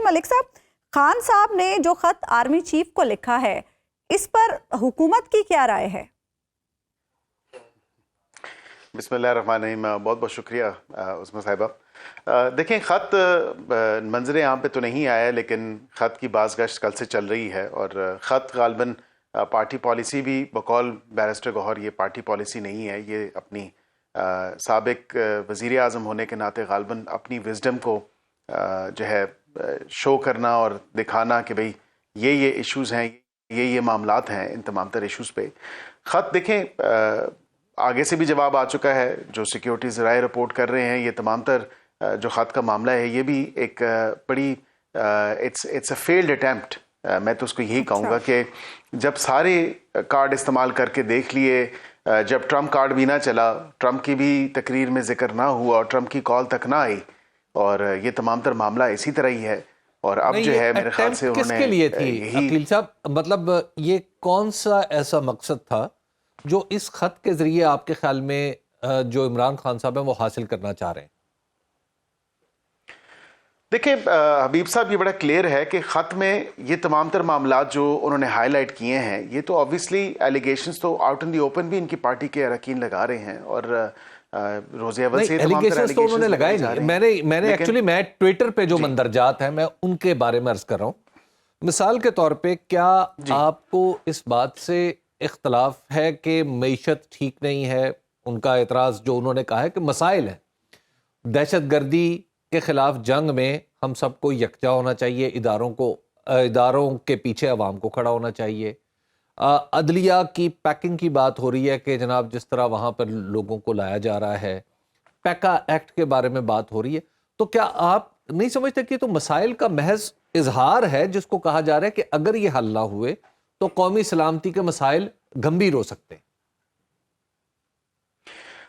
ملک صاحب، خان صاحب نے جو خط آرمی چیف کو لکھا ہے اس پر حکومت کی کیا رائے ہے؟ بسم اللہ الرحمن الرحیم، بہت بہت شکریہ عظمیٰ صاحبہ۔ دیکھیں، خط منظر عام پہ تو نہیں آیا، لیکن خط کی باز گشت کل سے چل رہی ہے، اور خط غالباً پارٹی پالیسی بھی بقول بیرسٹر گوہر یہ پارٹی پالیسی نہیں ہے، یہ اپنی سابق وزیر اعظم ہونے کے ناطے غالباً اپنی وزڈم کو جو ہے شو کرنا اور دکھانا کہ بھئی یہ ایشوز ہیں، یہ معاملات ہیں، ان تمام تر ایشوز پہ خط دیکھیں آگے سے بھی جواب آ چکا ہے، جو سیکیورٹیز رائے رپورٹ کر رہے ہیں، یہ تمام تر جو خط کا معاملہ ہے یہ بھی ایک بڑی اٹس اے فیلڈ اٹیمپٹ، میں تو اس کو یہی کہوں گا کہ جب سارے کارڈ استعمال کر کے دیکھ لیے، جب ٹرمپ کارڈ بھی نہ چلا، ٹرمپ کی بھی تقریر میں ذکر نہ ہوا اور ٹرمپ کی کال تک نہ آئی، اور یہ تمام تر معاملہ اسی طرح ہی ہے، اور اب جو ہے میرے خیال سے انہوں نے کس کے لیے تھی عقیل صاحب؟ مطلب یہ کون سا ایسا مقصد تھا جو اس خط کے ذریعے آپ کے خیال میں جو عمران خان صاحب ہیں وہ حاصل کرنا چاہ رہے ہیں؟ دیکھیں حبیب صاحب، یہ بڑا کلیئر ہے کہ خط میں یہ تمام تر معاملات جو انہوں نے ہائی لائٹ کیے ہیں، یہ تو آبویسلی ایلیگیشنز تو آؤٹ ان دی اوپن بھی ان کی پارٹی کے اراکین لگا رہے ہیں، اور روز اول سے تمام تر ایلیگیشنز تو انہوں نے لگائے نہیں۔ میں نے ایکچولی میں ٹویٹر پہ جو مندرجات ہیں میں ان کے بارے میں عرض کر رہا ہوں۔ مثال کے طور پہ کیا آپ کو اس بات سے اختلاف ہے کہ معیشت ٹھیک نہیں ہے؟ ان کا اعتراض جو انہوں نے کہا ہے کہ مسائل ہیں، دہشت گردی کے خلاف جنگ میں ہم سب کو یکجا ہونا چاہیے، اداروں کے پیچھے عوام کو کھڑا ہونا چاہیے، عدلیہ کی پیکنگ کی بات ہو رہی ہے کہ جناب جس طرح وہاں پر لوگوں کو لایا جا رہا ہے، پیکا ایکٹ کے بارے میں بات ہو رہی ہے، تو کیا آپ نہیں سمجھتے کہ یہ تو مسائل کا محض اظہار ہے جس کو کہا جا رہا ہے کہ اگر یہ حل نہ ہوئے تو قومی سلامتی کے مسائل گمبھیر ہو سکتے ہیں؟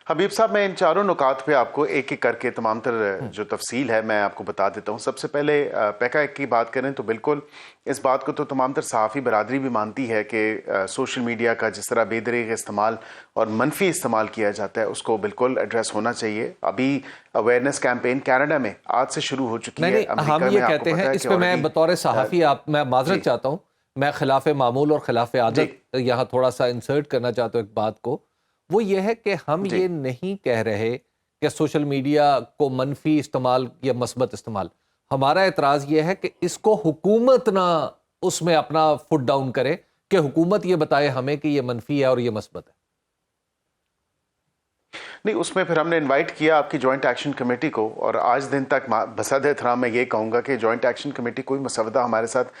حبیب صاحب، میں ان چاروں نکات پہ آپ کو ایک ایک کر کے تمام تر جو تفصیل ہے میں آپ کو بتا دیتا ہوں۔ سب سے پہلے پیکا ایکٹ کی بات کریں تو بالکل اس بات کو تو تمام تر صحافی برادری بھی مانتی ہے کہ سوشل میڈیا کا جس طرح بے دریغ استعمال اور منفی استعمال کیا جاتا ہے اس کو بالکل ایڈریس ہونا چاہیے۔ ابھی اویئرنیس کیمپین کینیڈا میں آج سے شروع ہو چکی ہے، ہم یہ کہتے ہیں، اس پہ میں بطور صحافی میں معذرت چاہتا ہوں، میں خلاف معمول اور خلاف عادت یہاں تھوڑا سا انسرٹ کرنا چاہتا ہوں ایک بات کو، وہ یہ ہے کہ ہم یہ نہیں کہہ رہے کہ سوشل میڈیا کو منفی استعمال یا مثبت استعمال، ہمارا اعتراض یہ ہے کہ اس کو حکومت نہ اس میں اپنا فٹ ڈاؤن کرے کہ حکومت یہ بتائے ہمیں کہ یہ منفی ہے اور یہ مثبت ہے۔ نہیں، اس میں پھر ہم نے انوائٹ کیا آپ کی جوائنٹ ایکشن کمیٹی کو، اور آج دن تک بصد احترام میں یہ کہوں گا کہ جوائنٹ ایکشن کمیٹی کوئی مسودہ ہمارے ساتھ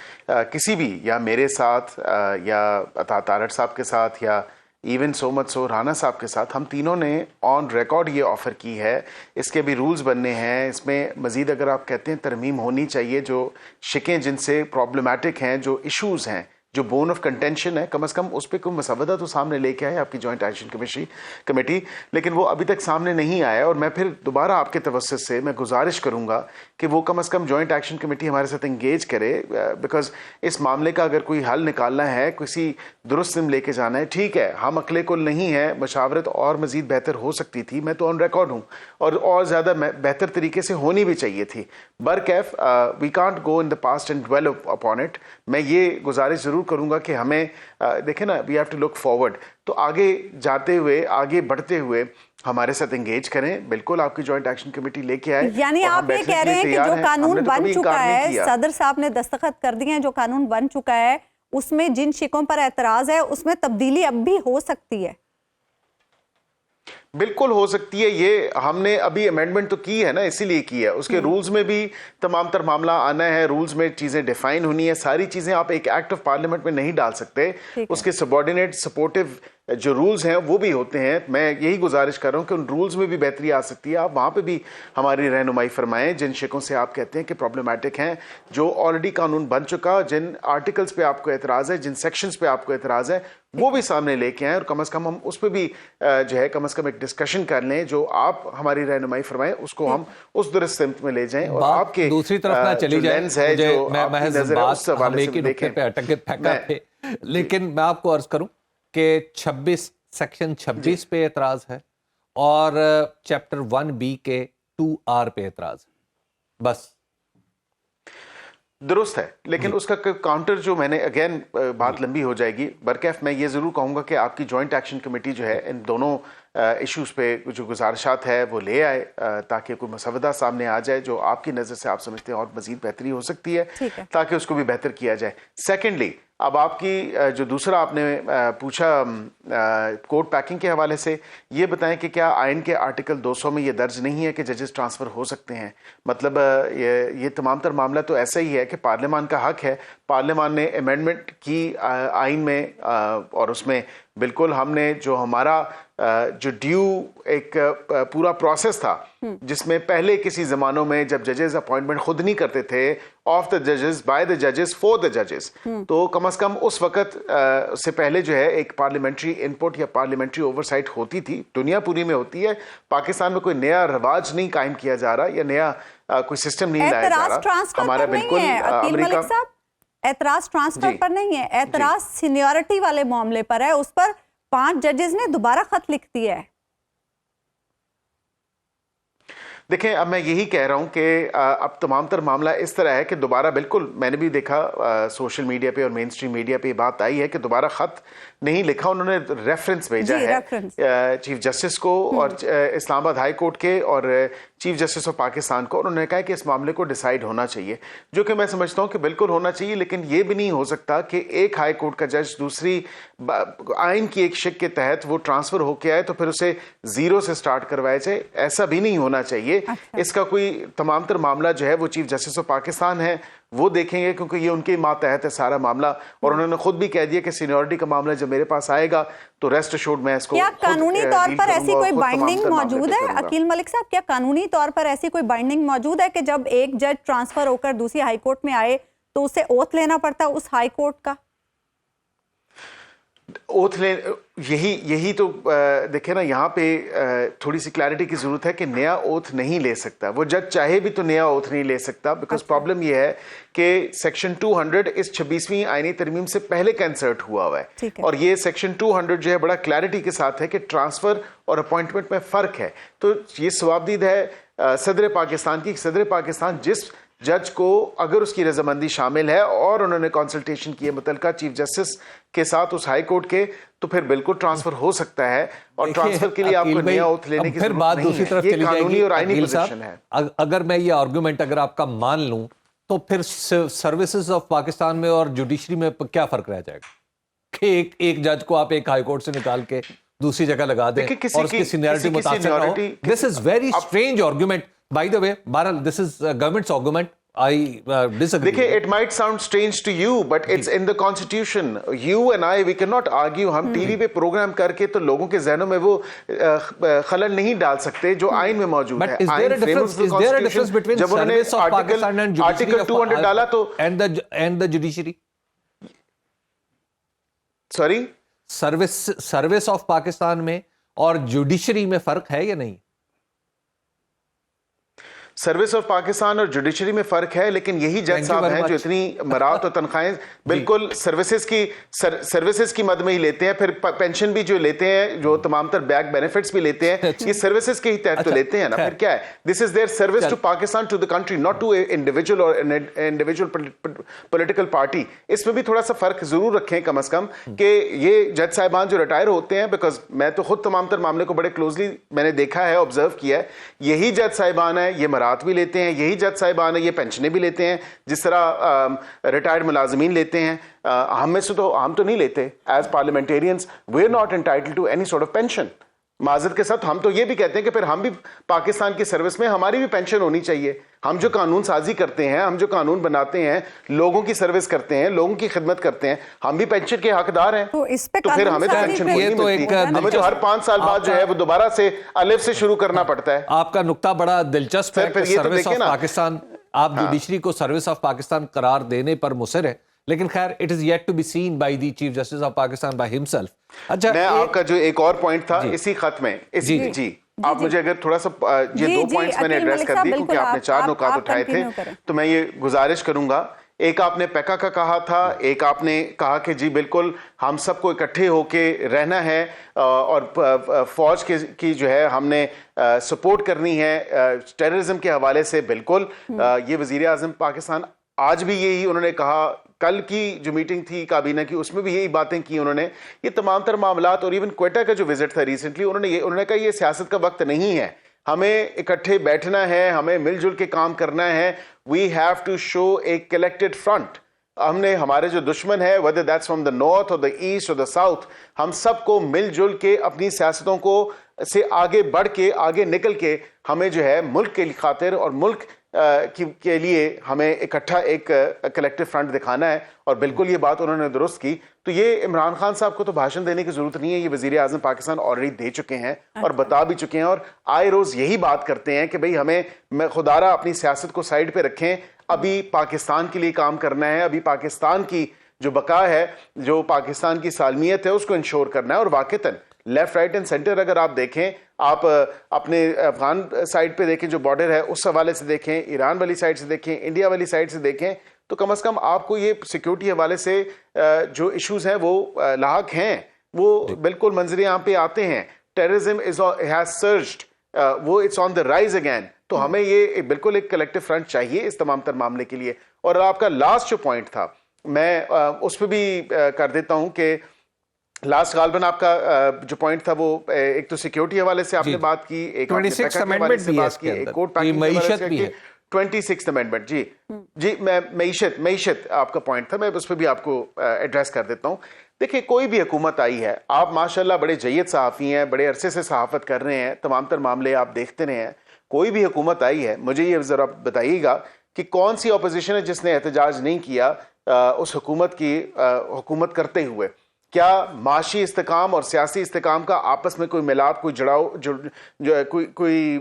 کسی بھی، یا میرے ساتھ یا عطا تارڑ صاحب کے ساتھ یا ایون سومت رانا صاحب کے ساتھ، ہم تینوں نے آن ریکارڈ یہ آفر کی ہے۔ اس کے بھی رولز بننے ہیں، اس میں مزید اگر آپ کہتے ہیں ترمیم ہونی چاہیے، جو شکیں جن سے پرابلمٹک ہیں، جو ایشوز ہیں، جو بون آف کنٹینشن ہے، کم از کم اس پہ کوئی مسودہ تو سامنے لے کے آئے آپ کی جوائنٹ ایکشن کمیٹی، لیکن وہ ابھی تک سامنے نہیں آیا۔ اور میں پھر دوبارہ آپ کے توسط سے میں گزارش کروں گا کہ وہ کم از کم جوائنٹ ایکشن کمیٹی ہمارے ساتھ انگیج کرے، بیکاز اس معاملے کا اگر کوئی حل نکالنا ہے، کسی درست سم لے کے جانا ہے، ٹھیک ہے ہم عقل کل نہیں ہے، مشاورت اور مزید بہتر ہو سکتی تھی، میں تو آن ریکارڈ ہوں، اور زیادہ بہتر طریقے سے ہونی بھی چاہیے تھی۔ برکیف we can't go in the past and dwell upon it. میں یہ گزارش ضرور کروں گا کہ ہمیں دیکھیں نا، we have to look forward, تو آگے جاتے ہوئے، آگے بڑھتے ہوئے ہمارے ساتھ انگیج کریں، بالکل آپ کی جوائنٹ ایکشن کمیٹی لے کے آئے۔ یعنی آپ یہ کہہ رہے ہیں کہ جو قانون بن چکا ہے، صدر صاحب نے دستخط کر دیے ہیں، جو قانون بن چکا ہے اس میں جن شکوں پر اعتراض ہے اس میں تبدیلی اب بھی ہو سکتی ہے؟ بالکل ہو سکتی ہے، یہ ہم نے ابھی امینڈمنٹ تو کی ہے نا، اسی لیے کی ہے، اس کے رولز میں بھی تمام تر معاملہ آنا ہے، رولز میں چیزیں ڈیفائن ہونی ہے، ساری چیزیں آپ ایک ایکٹ آف پارلیمنٹ میں نہیں ڈال سکتے، اس کے سبارڈینیٹ سپورٹیو جو رولز ہیں وہ بھی ہوتے ہیں۔ میں یہی گزارش کر رہا ہوں کہ ان رولز میں بھی بہتری آ سکتی ہے، آپ وہاں پہ بھی ہماری رہنمائی فرمائیں، جن شکوں سے آپ کہتے ہیں کہ پرابلمٹک ہیں، جو آلریڈی قانون بن چکا، جن آرٹیکلز پہ آپ کو اعتراض ہے، جن سیکشنز پہ آپ کو اعتراض ہے، وہ بھی سامنے لے کے آئیں، اور کم از کم ہم اس پہ بھی جو ہے کم از کم ایک ڈسکشن کر لیں، جو آپ ہماری رہنمائی فرمائیں اس کو ہم اس درست سمت میں لے جائیں، اور آپ کے دوسری طرف نہ چلی جائے، مجھے میں محض بات ہم ایک ہی نقطے پہ اٹک پھینکا تھے، لیکن میں آپ کو عرض کروں کہ 26 سیکشن 26 پہ اعتراض ہے اور چیپٹر 1B کے 2R پہ اعتراض ہے، بس درست ہے, لیکن اس کا کاؤنٹر جو میں نے اگین بات لمبی ہو جائے گی. برکیف میں یہ ضرور کہوں گا کہ آپ کی جوائنٹ ایکشن کمیٹی جو ہے ان دونوں ایشوز پہ جو گزارشات ہے وہ لے آئے تاکہ کوئی مسودہ سامنے آ جائے جو آپ کی نظر سے آپ سمجھتے ہیں اور مزید بہتری ہو سکتی ہے تاکہ اس کو بھی بہتر کیا جائے. سیکنڈلی, اب آپ کی جو دوسرا آپ نے پوچھا کوڈ پیکنگ کے حوالے سے, یہ بتائیں کہ کیا آئین کے آرٹیکل 200 میں یہ درج نہیں ہے کہ ججز ٹرانسفر ہو سکتے ہیں؟ مطلب یہ تمام تر معاملہ تو ایسا ہی ہے کہ پارلیمان کا حق ہے, پارلیمان نے امینڈمنٹ کی آئین میں, اور اس میں بالکل ہم نے جو ہمارا جو ڈیو ایک پورا پروسیس تھا جس میں پہلے کسی زمانوں میں جب ججز اپوائنٹمنٹ خود نہیں کرتے تھے, آف دا ججز, بائی دا ججز, فور دا ججز, تو کم از کم اس وقت سے پہلے جو ہے ایک پارلیمنٹری انپٹ یا پارلیمنٹری اوورسائٹ ہوتی تھی. دنیا پوری میں ہوتی ہے, پاکستان میں کوئی نیا رواج نہیں قائم کیا جا رہا یا نیا کوئی سسٹم نہیں لایا جا رہا. ہمارا بالکل امریکہ اعتراض ٹرانسفر پر نہیں ہے, اعتراض سینیورٹی والے معاملے پر ہے. اس پر 5 ججز نے دوبارہ خط لکھ دیا ہے. دیکھیں, اب میں یہی کہہ رہا ہوں کہ اب تمام تر معاملہ اس طرح ہے کہ دوبارہ بالکل میں نے بھی دیکھا سوشل میڈیا پہ اور مین سٹریم میڈیا پہ یہ بات آئی ہے کہ دوبارہ خط نہیں لکھا, انہوں نے ریفرنس بھیجا ہے چیف جسٹس کو اور اسلام آباد ہائی کورٹ کے اور چیف جسٹس آف پاکستان کو. انہوں نے کہا کہ اس معاملے کو ڈیسائیڈ ہونا چاہیے, جو کہ میں سمجھتا ہوں کہ بالکل ہونا چاہیے, لیکن یہ بھی نہیں ہو سکتا کہ ایک ہائی کورٹ کا جج دوسری آئین کی ایک شق کے تحت وہ ٹرانسفر ہو کے آئے تو پھر اسے زیرو سے سٹارٹ کروائے جائے. ایسا بھی نہیں ہونا چاہیے. اس کا کوئی تمام تر معاملہ جو ہے وہ چیف جسٹس آف پاکستان ہے وہ دیکھیں گے, کیونکہ یہ ان کے ماتحت ہے سارا معاملہ, اور انہوں نے خود بھی کہہ دیا کہ سینیورٹی کا معاملہ جب میرے پاس آئے گا تو ریسٹ ایشورڈ میں اس کو. کیا قانونی طور پر ایسی کوئی بائنڈنگ موجود ہے عقیل ملک صاحب, کیا قانونی طور پر ایسی کوئی بائنڈنگ موجود ہے کہ جب ایک جج ٹرانسفر ہو کر دوسری ہائی کورٹ میں آئے تو اسے اوتھ لینا پڑتا ہے اس ہائی کورٹ کا؟ اوتھ لے, یہی تو دیکھیں نا, یہاں پہ تھوڑی سی کلیئرٹی کی ضرورت ہے کہ نیا اوتھ نہیں لے سکتا وہ جج, چاہے بھی تو نیا اوتھ نہیں لے سکتا, بیکاز پرابلم یہ ہے کہ سیکشن 200 اس 26ویں آئینی ترمیم سے پہلے کا انسرٹ ہوا ہے, اور یہ سیکشن 200 جو ہے بڑا کلیئرٹی کے ساتھ ہے کہ ٹرانسفر اور اپوائنٹمنٹ میں فرق ہے. تو یہ ثوابدید ہے صدر پاکستان کی. صدر پاکستان جس جج کو اگر اس کی رضامندی شامل ہے اور انہوں نے کنسلٹیشن کی ہے متعلقہ چیف جسٹس کے ساتھ اس ہائی کورٹ کے, تو پھر بالکل ٹرانسفر ہو سکتا ہے, اور ٹرانسفر کے لیے آپ کو نیا اوتھ لینے کی ضرورت نہیں ہے. یہ قانونی اور آئینی پوزیشن ہے. اگر میں یہ آرگومنٹ اگر آپ کا مان لوں تو پھر سروسز آف پاکستان میں اور جوڈیشری میں کیا فرق رہ جائے گا کہ ایک جج کو آپ ایک ہائی کورٹ سے نکال کے دوسری جگہ لگا دیں اور اس کی سینیورٹی متاثر نہ ہو. This is very strange argument. By the way, بہرحال this is government's argument. I disagree. دیکھیں, it might sound strange to you, but it's in the constitution. You and I, we cannot argue. ہم T V پہ programme کر کے تو لوگوں کے ذہنوں میں وہ خلل نہیں ڈال سکتے جو آئین میں موجود ہے. But is there a difference between service of Pakistan and judiciary Article 200 ڈالا تو and the judiciary? Sorry? Service of Pakistan میں اور جوڈیشری میں فرق ہے یا نہیں؟ سروس آف پاکستان اور جوڈیشری میں فرق ہے, لیکن یہی جج صاحب ہیں جو اتنی مرات اور تنخواہیں بالکل سروسز کی مد میں ہی لیتے ہیں, پھر پینشن بھی جو لیتے ہیں, جو تمام تر بیک بینیفٹس بھی لیتے ہیں, یہ سروسز کے ہی تحت تو لیتے ہیں نا. پھر کیا ہے, this is their service to Pakistan, to the country, not to individual اور انڈیویجول پولیٹیکل پارٹی. اس میں بھی تھوڑا سا فرق ضرور رکھیں کم از کم کہ یہ جج صاحبان جو ریٹائر ہوتے ہیں, بیکاز میں تو خود تمام تر معاملے کو بڑے کلوزلی میں نے دیکھا ہے, آبزرو کیا ہے, یہی جج صاحبان ہیں یہ مرات بھی لیتے ہیں, یہی جج صاحبان ہیں یہ پینشنیں بھی لیتے ہیں, جس طرح ریٹائرڈ ملازمین لیتے ہیں. ہم میں سے تو ہم تو نہیں لیتے as parliamentarians, we are not entitled to any sort of pension. معذرت کے ساتھ ہم تو یہ بھی کہتے ہیں کہ پھر ہم بھی پاکستان کی سروس میں ہماری بھی پینشن ہونی چاہیے. ہم جو قانون سازی کرتے ہیں, ہم جو قانون بناتے ہیں, لوگوں کی سروس کرتے ہیں, لوگوں کی خدمت کرتے ہیں, ہم بھی پینشن کے حقدار ہیں. تو پھر ہمیں تو پینشن نہیں ملتی, ہمیں تو ہر 5 سال بعد جو ہے وہ دوبارہ سے الف سے شروع کرنا پڑتا ہے. آپ کا نقطہ بڑا دلچسپ ہے کہ سروس آف پاکستان, آپ جوڈیشری کو سروس آف پاکستان قرار دینے پر مصر ہے, لیکن خیر it is yet to be seen by the Chief Justice of Pakistan by himself. اچھا, میں آپ کا جو ایک اور پوائنٹ تھا اسی خط میں, جی آپ مجھے اگر تھوڑا سا یہ 2 پوائنٹس میں نے ایڈریس کر دی کیونکہ آپ نے 4 نکات اٹھائے تھے, تو میں یہ گزارش کروں گا. ایک آپ نے پیکا کا کہا تھا, ایک آپ نے کہا کہ جی بالکل ہم سب کو اکٹھے ہو کے رہنا ہے اور فوج کی جو ہے ہم نے سپورٹ کرنی ہے ٹیررزم کے حوالے سے. بالکل یہ وزیر اعظم پاکستان آج بھی یہی انہوں نے کہا, کل کی جو میٹنگ تھی کابینہ کی اس میں بھی یہی باتیں کی انہوں نے. یہ تمام تر معاملات, اور ایون کوئٹہ کا جو وزٹ تھا ریسنٹلی, انہوں نے کہا یہ سیاست کا وقت نہیں ہے, ہمیں اکٹھے بیٹھنا ہے, ہمیں مل جل کے کام کرنا ہے. We have to show a collected front. ہم نے ہمارے جو دشمن ہے, whether that's from the north or the east or the south, ہم سب کو مل جل کے اپنی سیاستوں کو سے آگے بڑھ کے آگے نکل کے ہمیں جو ہے ملک کے خاطر اور ملک کے لیے ہمیں اکٹھا ایک کلیکٹیو فرنٹ دکھانا ہے. اور بالکل یہ بات انہوں نے درست کی. تو یہ عمران خان صاحب کو تو بھاشن دینے کی ضرورت نہیں ہے, یہ وزیر اعظم پاکستان آلریڈی دے چکے ہیں اور بتا بھی چکے ہیں, اور آئے روز یہی بات کرتے ہیں کہ بھئی ہمیں خدارہ اپنی سیاست کو سائیڈ پہ رکھیں, ابھی پاکستان کے لیے کام کرنا ہے, ابھی پاکستان کی جو بقا ہے, جو پاکستان کی سالمیت ہے اس کو انشور کرنا ہے. اور واقعتاً لیفٹ رائٹ اینڈ سینٹر اگر آپ دیکھیں, آپ اپنے افغان سائڈ پہ دیکھیں جو بارڈر ہے اس حوالے سے دیکھیں, ایران والی سائڈ سے دیکھیں, انڈیا والی سائڈ سے دیکھیں, تو کم از کم آپ کو یہ سیکیورٹی حوالے سے جو ایشوز ہیں وہ لاحق ہیں, وہ بالکل منظر عام پہ آتے ہیں. ٹیررزم ہیز سرجڈ, وہ it's on the rise again. تو ہمیں یہ بالکل ایک کلیکٹیو فرنٹ چاہیے اس تمام تر معاملے کے لیے. اور آپ کا لاسٹ جو پوائنٹ تھا میں اس پہ بھی کر دیتا ہوں کہ لاسٹ غالباً آپ کا جو پوائنٹ تھا وہ ایک تو سیکیورٹی حوالے سے آپ نے بات کی, ایک 26th amendment بھی ہے اس کے اندر, کوڈ پیکنگ معیشت بھی ہے 26th amendment. جی میں معیشت آپ کا پوائنٹ تھا, میں اس پہ بھی آپ کو ایڈریس کر دیتا ہوں. دیکھیں کوئی بھی حکومت آئی ہے, آپ ماشاءاللہ بڑے جید صحافی ہیں, بڑے عرصے سے صحافت کر رہے ہیں, تمام تر معاملے آپ دیکھتے رہے ہیں. کوئی بھی حکومت آئی ہے, مجھے یہ ذرا بتائیے گا کہ کون سی اپوزیشن ہے جس نے احتجاج نہیں کیا اس حکومت کی حکومت کرتے ہوئے. کیا معاشی استحکام اور سیاسی استحکام کا آپس میں کوئی ملاپ, کوئی جڑاؤ, کوئی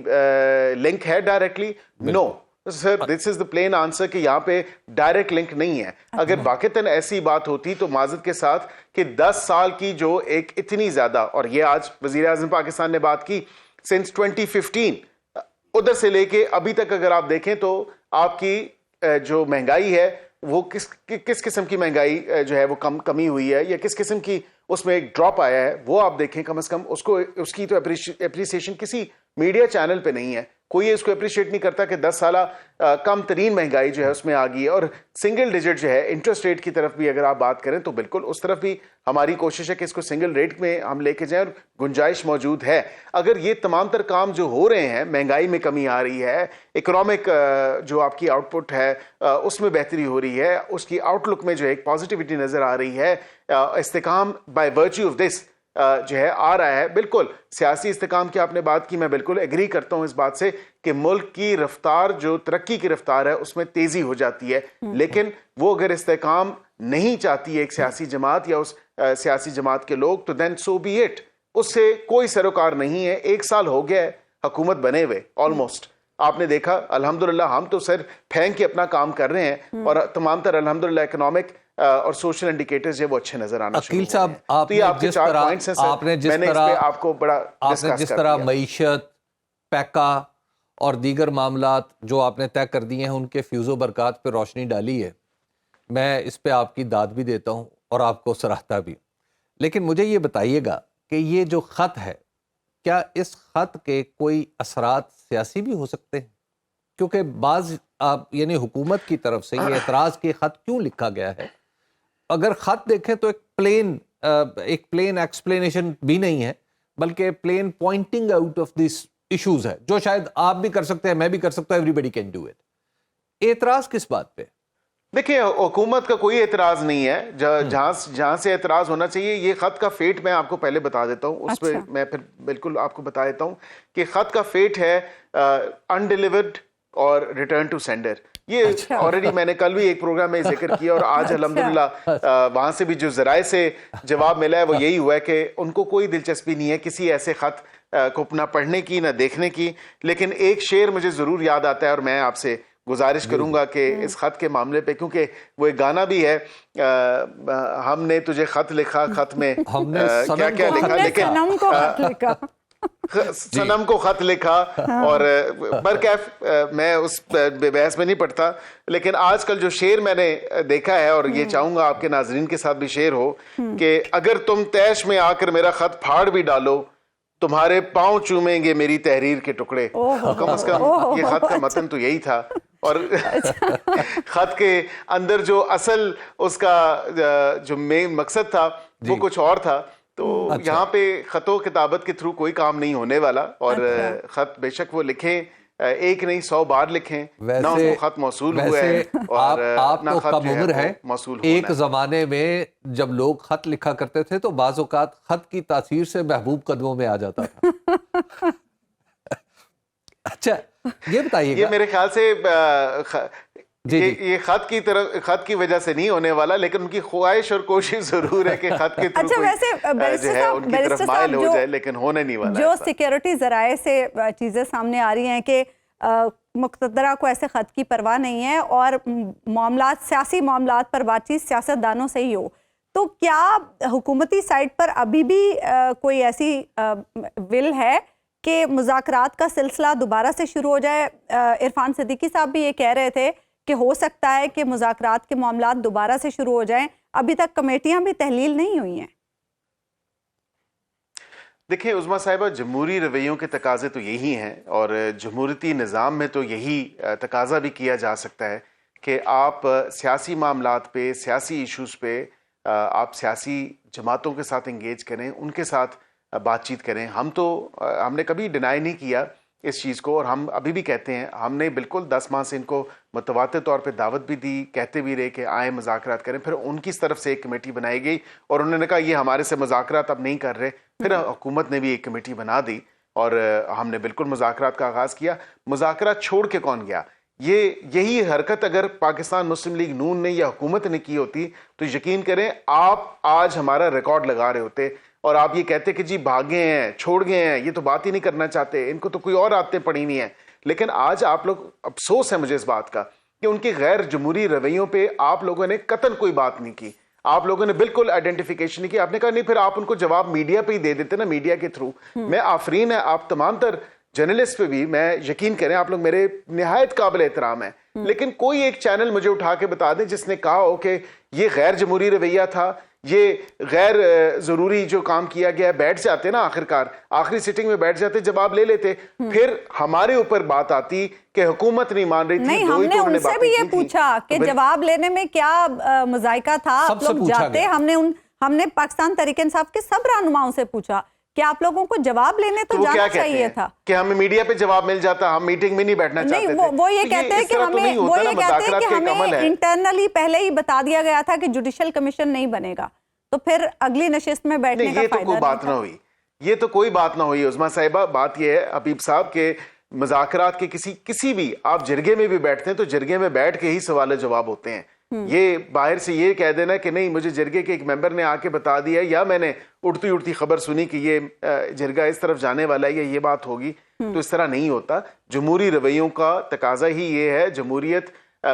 لنک ہے directly? No sir, this is the plain answer کہ یہاں پہ ڈائریکٹ لنک نہیں ہے. اگر واقعتاً ایسی بات ہوتی تو معذرت کے ساتھ کہ 10 سال کی جو ایک اتنی زیادہ, اور یہ آج وزیر اعظم پاکستان نے بات کی, سنس 2015 ادھر سے لے کے ابھی تک اگر آپ دیکھیں تو آپ کی جو مہنگائی ہے وہ کس قسم کی مہنگائی جو ہے وہ کمی ہوئی ہے, یا کس قسم کی اس میں ایک ڈراپ آیا ہے, وہ آپ دیکھیں. کم از کم اس کی تو اپریسیشن کسی میڈیا چینل پہ نہیں ہے. کوئی اس کو اپریشیٹ نہیں کرتا کہ 10 سالہ کم ترین مہنگائی جو ہے اس میں آ گئی ہے. اور سنگل ڈیجٹ جو ہے انٹرسٹ ریٹ کی طرف بھی اگر آپ بات کریں تو بالکل اس طرف بھی ہماری کوشش ہے کہ اس کو سنگل ریٹ میں ہم لے کے جائیں, اور گنجائش موجود ہے. اگر یہ تمام تر کام جو ہو رہے ہیں, مہنگائی میں کمی آ رہی ہے, اکنامک جو آپ کی آؤٹ پٹ ہے اس میں بہتری ہو رہی ہے, اس کی آؤٹ لک میں جو ایک پازیٹیوٹی نظر آ رہی ہے, استحکام بائی ورچیو آف دس جو ہے آ رہا ہے. بالکل سیاسی استحکام کی آپ نے بات کی, میں بالکل ایگری کرتا ہوں اس بات سے کہ ملک کی رفتار, جو ترقی کی رفتار ہے اس میں تیزی ہو جاتی ہے. لیکن وہ اگر استحکام نہیں چاہتی ہے ایک سیاسی جماعت یا اس سیاسی جماعت کے لوگ, تو دین سو بی اٹ, اس سے کوئی سروکار نہیں ہے. 1 سال ہو گیا ہے حکومت بنے ہوئے آلموسٹ. آپ نے دیکھا الحمدللہ ہم تو سر پھینک کے اپنا کام کر رہے ہیں, اور تمام تر الحمدللہ اکنامک اور سوشل انڈیکیٹرز جو وہ اچھے نظر آنا شروع عقیل صاحب, آپ نے جس طرح معیشت, پیکا اور دیگر معاملات جو آپ نے طے کر دیے ہیں ان کے فیوز و برکات پہ روشنی ڈالی ہے, میں اس پہ آپ کی داد بھی دیتا ہوں اور آپ کو سراہتا بھی. لیکن مجھے یہ بتائیے گا کہ یہ جو خط ہے, کیا اس خط کے کوئی اثرات سیاسی بھی ہو سکتے ہیں؟ کیونکہ بعض آپ یعنی حکومت کی طرف سے یہ اعتراض کہ خط کیوں لکھا گیا ہے, اگر خط دیکھیں تو ایک پلین ایکسپلینیشن بھی نہیں ہے, بلکہ plain pointing out of these issues ہے, جو شاید آپ بھی کر سکتے ہیں, میں بھی کر سکتا ہوں, everybody can do it. اعتراض کس بات پہ؟ دیکھیں حکومت کا کوئی اعتراض نہیں ہے, جہاں سے اعتراض ہونا چاہیے. یہ خط کا فیٹ میں آپ کو پہلے بتا دیتا ہوں, اس پہ میں پھر بالکل آپ کو بتا دیتا ہوں کہ خط کا فیٹ ہے انڈیلیورڈ اور ریٹرن ٹو سینڈر. یہ آلریڈی میں نے کل بھی ایک پروگرام میں ذکر کیا, اور آج الحمدللہ وہاں سے بھی جو ذرائع سے جواب ملا ہے وہ یہی ہوا ہے کہ ان کو کوئی دلچسپی نہیں ہے کسی ایسے خط کو نہ پڑھنے کی نہ دیکھنے کی. لیکن ایک شعر مجھے ضرور یاد آتا ہے, اور میں آپ سے گزارش کروں گا کہ اس خط کے معاملے پہ, کیونکہ وہ ایک گانا بھی ہے, ہم نے تجھے خط لکھا, خط میں کیا کیا لکھا, لیکن صنم کو خط لکھا. اور برکیف میں اس بحث میں نہیں پڑھتا, لیکن آج کل جو شعر میں نے دیکھا ہے, اور یہ چاہوں گا آپ کے ناظرین کے ساتھ بھی شعر ہو, کہ اگر تم تیش میں آ کر میرا خط پھاڑ بھی ڈالو, تمہارے پاؤں چومیں گے میری تحریر کے ٹکڑے. کم از کم یہ خط کا متن تو یہی تھا. اور خط کے اندر جو اصل اس کا جو مین مقصد تھا وہ کچھ اور تھا. تو یہاں پہ خط و کتابت کے تھرو کوئی کام نہیں ہونے والا, اور خط بے شک وہ لکھیں, ایک نہیں 100 بار لکھیں, نہ اس کو خط موصول ہوا ہے اور آپ نہ تو خط کم جو عمر ہے ہے. موصول ہونا ہے. ایک زمانے میں جب لوگ خط لکھا کرتے تھے تو بعض اوقات خط کی تاثیر سے محبوب قدموں میں آ جاتا تھا. اچھا یہ بتائیے یہ میرے خیال سے یہ خط کی وجہ سے نہیں ہونے والا, لیکن ان کی خواہش اور کوشش ضرور ہے کہ خط کے تھرو جو ہے ان کی طرف مائل ہو جائے, لیکن ہونے نہیں والا. جو سیکیورٹی ذرائع سے چیزیں سامنے آ رہی ہیں کہ مقتدرہ کو ایسے خط کی پرواہ نہیں ہے اور معاملات, سیاسی معاملات پر بات چیت سیاست دانوں سے ہی ہو, تو کیا حکومتی سائٹ پر ابھی بھی کوئی ایسی ول ہے کہ مذاکرات کا سلسلہ دوبارہ سے شروع ہو جائے؟ عرفان صدیقی صاحب بھی یہ کہہ رہے تھے کہ ہو سکتا ہے کہ مذاکرات کے معاملات دوبارہ سے شروع ہو جائیں, ابھی تک کمیٹیاں بھی تحلیل نہیں ہوئی ہیں. دیکھیں عظمیٰ صاحبہ, جمہوری رویوں کے تقاضے تو یہی ہیں, اور جمہوریتی نظام میں تو یہی تقاضا بھی کیا جا سکتا ہے کہ آپ سیاسی معاملات پہ, سیاسی ایشوز پہ آپ سیاسی جماعتوں کے ساتھ انگیج کریں, ان کے ساتھ بات چیت کریں. ہم نے کبھی ڈینائی نہیں کیا اس چیز کو, اور ہم ابھی بھی کہتے ہیں, ہم نے بالکل 10 ماہ سے ان کو متواتر طور پہ دعوت بھی دی, کہتے بھی رہے کہ آئیں مذاکرات کریں. پھر ان کی طرف سے ایک کمیٹی بنائی گئی اور انہوں نے کہا یہ ہمارے سے مذاکرات اب نہیں کر رہے. پھر حکومت نے بھی ایک کمیٹی بنا دی اور ہم نے بالکل مذاکرات کا آغاز کیا. مذاکرات چھوڑ کے کون گیا؟ یہی حرکت اگر پاکستان مسلم لیگ نون نے یا حکومت نے کی ہوتی تو یقین کریں آپ آج ہمارا ریکارڈ لگا رہے ہوتے, اور آپ یہ کہتے کہ جی بھاگے ہیں, چھوڑ گئے ہیں, یہ تو بات ہی نہیں کرنا چاہتے, ان کو تو کوئی اور عادتیں پڑی نہیں ہیں. لیکن آج آپ لوگ, افسوس ہے مجھے اس بات کا کہ ان کے غیر جمہوری رویوں پہ آپ لوگوں نے قطعاً کوئی بات نہیں کی. آپ لوگوں نے بالکل آئیڈینٹیفیکیشن نہیں کی. آپ نے کہا نہیں, پھر آپ ان کو جواب میڈیا پہ ہی دے دیتے نا, میڈیا کے تھرو. میں آفرین ہے آپ تمام تر جرنلسٹ پہ بھی, میں یقین کریں آپ لوگ میرے نہایت قابل احترام ہیں, لیکن کوئی ایک چینل مجھے اٹھا کے بتا دیں جس نے کہا ہو کہ یہ غیر جمہوری رویہ تھا, یہ غیر ضروری جو کام کیا گیا ہے. بیٹھ جاتے نا آخرکار, آخری سیٹنگ میں بیٹھ جاتے, جواب لے لیتے, پھر ہمارے اوپر بات آتی کہ حکومت نہیں مان رہی تھی. نہیں, ہم نے ان سے بھی یہ پوچھا کہ جواب لینے میں کیا مذائقہ تھا, آپ لوگ جاتے. ہم نے پاکستان تحریک انصاف کے سب رہنماؤں سے پوچھا کہ آپ لوگوں کو جواب لینے تو جانا چاہیے تھا کہ ہمیں میڈیا پہ جواب مل جاتا, ہم میٹنگ میں نہیں بیٹھنا چاہتے تھے. وہ یہ کہتے ہیں کہ ہمیں انٹرنلی پہلے ہی بتا دیا گیا تھا کہ جوڈیشل کمیشن نہیں بنے گا, تو پھر اگلی نشست میں بیٹھنے کا فائدہ نہیں. یہ تو کوئی بات نہ ہوئی, یہ تو کوئی بات نہ ہوئی عظمیٰ صاحبہ. بات یہ ہے حبیب صاحب کہ مذاکرات کے کسی بھی آپ جرگے میں بھی بیٹھتے ہیں تو جرگے میں بیٹھ کے ہی سوال جواب ہوتے ہیں. یہ باہر سے یہ کہہ دینا کہ نہیں مجھے جرگے کے ایک ممبر نے آ کے بتا دیا, یا میں نے اڑتی خبر سنی کہ یہ جرگہ اس طرف جانے والا ہے یا یہ بات ہوگی, تو اس طرح نہیں ہوتا. جمہوری رویوں کا تقاضا ہی یہ ہے. جمہوریت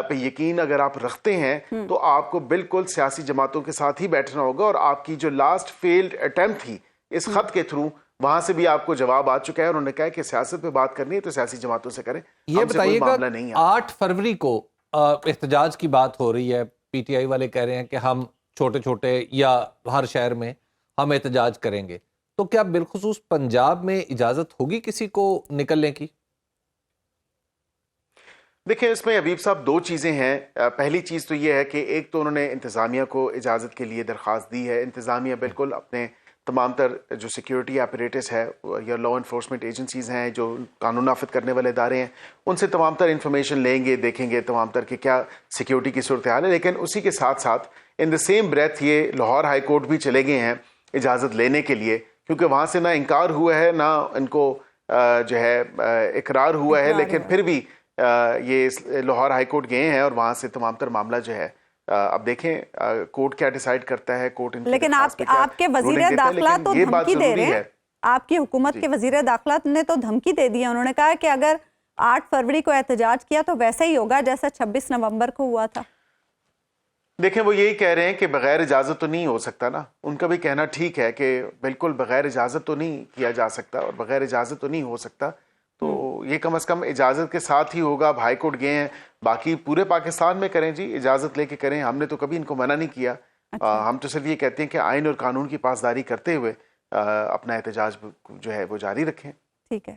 پہ یقین اگر آپ رکھتے ہیں تو آپ کو بالکل سیاسی جماعتوں کے ساتھ ہی بیٹھنا ہوگا, اور آپ کی جو لاسٹ فیلڈ اٹیمپٹ تھی اس خط کے تھرو, وہاں سے بھی آپ کو جواب آ چکا ہے, اور انہوں نے کہا کہ سیاست پہ بات کرنی ہے تو سیاسی جماعتوں سے کریں. یہ بتائیے گا 8 فروری کو احتجاج کی بات ہو رہی ہے, پی ٹی آئی والے کہہ رہے ہیں کہ ہم چھوٹے یا ہر شہر میں ہم احتجاج کریں گے, تو کیا بالخصوص پنجاب میں اجازت ہوگی کسی کو نکلنے کی؟ دیکھیں اس میں حبیب صاحب 2 چیزیں ہیں. پہلی چیز تو یہ ہے کہ ایک تو انہوں نے انتظامیہ کو اجازت کے لیے درخواست دی ہے. انتظامیہ بالکل اپنے تمام تر جو سیکیورٹی اپریٹس ہے یا لا انفورسمنٹ ایجنسیز ہیں, جو قانون نافذ کرنے والے ادارے ہیں, ان سے تمام تر انفارمیشن لیں گے, دیکھیں گے تمام تر کہ کیا سیکیورٹی کی صورتحال ہے. لیکن اسی کے ساتھ ساتھ ان دا سیم بریتھ یہ لاہور ہائی کورٹ بھی چلے گئے ہیں اجازت لینے کے لیے, کیونکہ وہاں سے نہ انکار ہوا ہے نہ ان کو جو ہے اقرار ہوا ہے, لیکن پھر بھی یہ لاہور ہائی کورٹ گئے ہیں اور وہاں سے تمام تر معاملہ جو ہے اب دیکھیں کورٹ کیا ڈیسائیڈ کرتا ہے. کورٹ لیکن آپ کے وزیر داخلہ تو دھمکی دے رہے ہیں, آپ کی حکومت کے وزیر داخلہ نے تو دھمکی دے دی ہے. انہوں نے کہا کہ اگر 8 فروری کو احتجاج کیا تو ویسا ہی ہوگا جیسا 26 نومبر کو ہوا تھا. دیکھیں وہ یہی کہہ رہے ہیں کہ بغیر اجازت تو نہیں ہو سکتا نا. ان کا بھی کہنا ٹھیک ہے کہ بالکل بغیر اجازت تو نہیں کیا جا سکتا, اور بغیر اجازت تو نہیں ہو سکتا, تو یہ کم از کم اجازت کے ساتھ ہی ہوگا. اب ہائی کورٹ گئے ہیں, باقی پورے پاکستان میں کریں جی, اجازت لے کے کریں. ہم نے تو کبھی ان کو منع نہیں کیا. ہم تو صرف یہ کہتے ہیں کہ آئین اور قانون کی پاسداری کرتے ہوئے اپنا احتجاج جو ہے وہ جاری رکھیں. ٹھیک ہے.